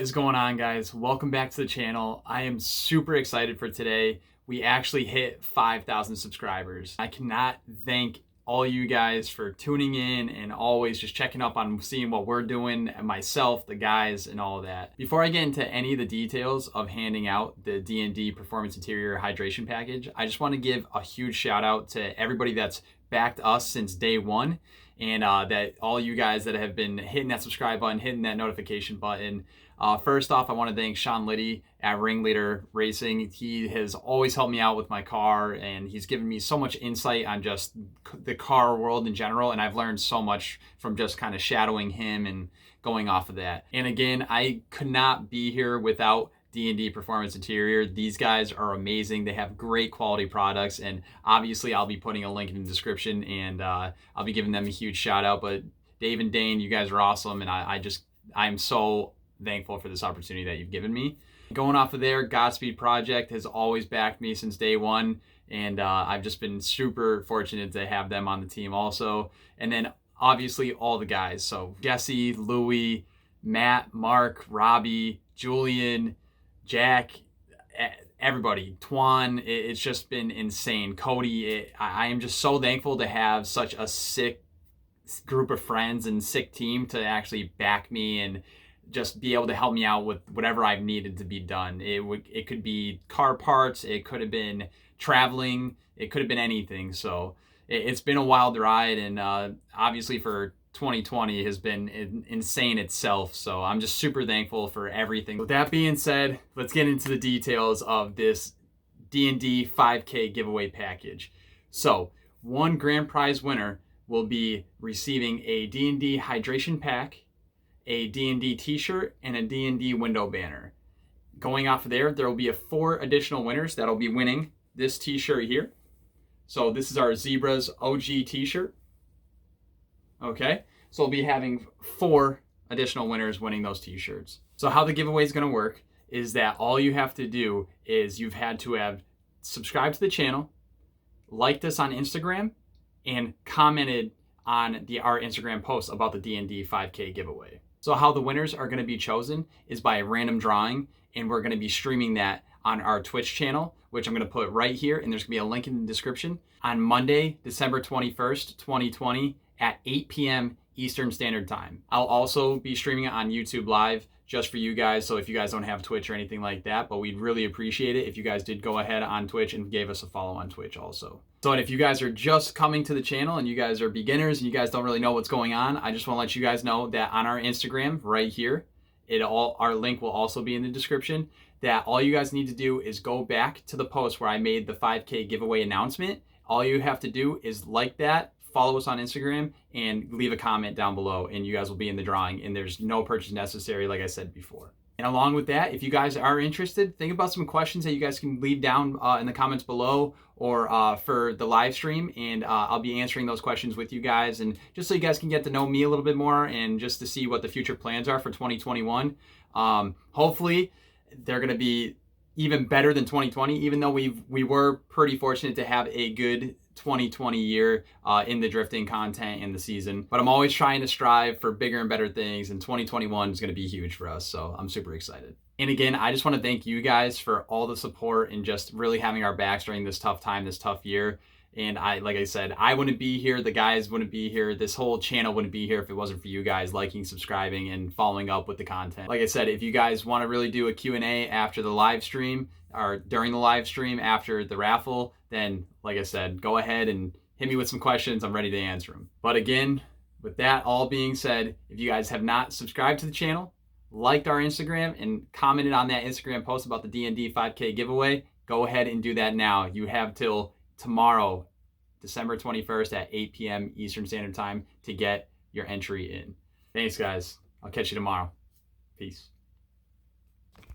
is going on, guys? Welcome back to the channel. I am super excited for today. We actually hit 5,000 subscribers. I cannot thank all you guys for tuning in and always just checking up on seeing what we're doing, and myself, the guys, and all of that. Before I get into any of the details of handing out the DND Performance Interior Hydration Package, I just want to give a huge shout out to everybody that's backed us since day one, and that all you guys that have been hitting that subscribe button, hitting that notification button. First off, I want to thank Sean Liddy at Ringleader Racing. He has always helped me out with my car, and he's given me so much insight on just the car world in general, and I've learned so much from just kind of shadowing him and going off of that. And again, I could not be here without D&D Performance Interior. These guys are amazing. They have great quality products, and obviously I'll be putting a link in the description, and I'll be giving them a huge shout out. But Dave and Dane, you guys are awesome, and I'm so thankful for this opportunity that you've given me. Going off of there, Godspeed Project has always backed me since day one, and I've just been super fortunate to have them on the team also. And then obviously all the guys, so Jesse, Louie, Matt, Mark, Robbie, Julian, Jack, everybody, Twan, it's just been insane. Cody, I am just so thankful to have such a sick group of friends and sick team to actually back me and just be able to help me out with whatever I've needed to be done. It could be car parts, it could have been traveling, it could have been anything. So it's been a wild ride, and obviously for 2020 has been insane itself. So I'm just super thankful for everything. With that being said, let's get into the details of this D&D 5K giveaway package. So one grand prize winner will be receiving a D&D hydration pack, a D&D t-shirt, and a D&D window banner. Going off of there will be 4 additional winners that'll be winning this t-shirt here. So this is our Z-Bruhz OG t-shirt. Okay, so we'll be having 4 additional winners winning those t-shirts. So how the giveaway is going to work is that all you have to do is you've had to have subscribed to the channel, liked us on Instagram, and commented on our Instagram post about the D&D 5K giveaway. So how the winners are going to be chosen is by a random drawing, and we're going to be streaming that on our Twitch channel, which I'm going to put right here, and there's going to be a link in the description, on Monday, December 21st, 2020 at 8 p.m. Eastern Standard Time. I'll also be streaming it on YouTube Live just for you guys, so if you guys don't have Twitch or anything like that, but we'd really appreciate it if you guys did go ahead on Twitch and gave us a follow on Twitch also. So, and if you guys are just coming to the channel and you guys are beginners and you guys don't really know what's going on, I just want to let you guys know that on our Instagram right here, our link will also be in the description, that all you guys need to do is go back to the post where I made the 5K giveaway announcement. All you have to do is like that, follow us on Instagram, and leave a comment down below, and you guys will be in the drawing, and there's no purchase necessary, like I said before. And along with that, if you guys are interested, think about some questions that you guys can leave down in the comments below, or for the live stream, and I'll be answering those questions with you guys, and just so you guys can get to know me a little bit more, and just to see what the future plans are for 2021. Hopefully they're going to be even better than 2020, even though we were pretty fortunate to have a good 2020 year in the drifting content in the season. But I'm always trying to strive for bigger and better things, and 2021 is going to be huge for us, so I'm super excited. And again, I just want to thank you guys for all the support and just really having our backs during this tough time, this tough year. And like I said, I wouldn't be here, the guys wouldn't be here, this whole channel wouldn't be here if it wasn't for you guys liking, subscribing, and following up with the content. Like I said, if you guys want to really do a Q&A after the live stream, or during the live stream after the raffle, then like I said, go ahead and hit me with some questions. I'm ready to answer them. But again, with that all being said, if you guys have not subscribed to the channel, liked our Instagram, and commented on that Instagram post about the D&D 5K giveaway, go ahead and do that now. You have till tomorrow, December 21st at 8 p.m. Eastern Standard Time to get your entry in. Thanks, guys. I'll catch you tomorrow. Peace.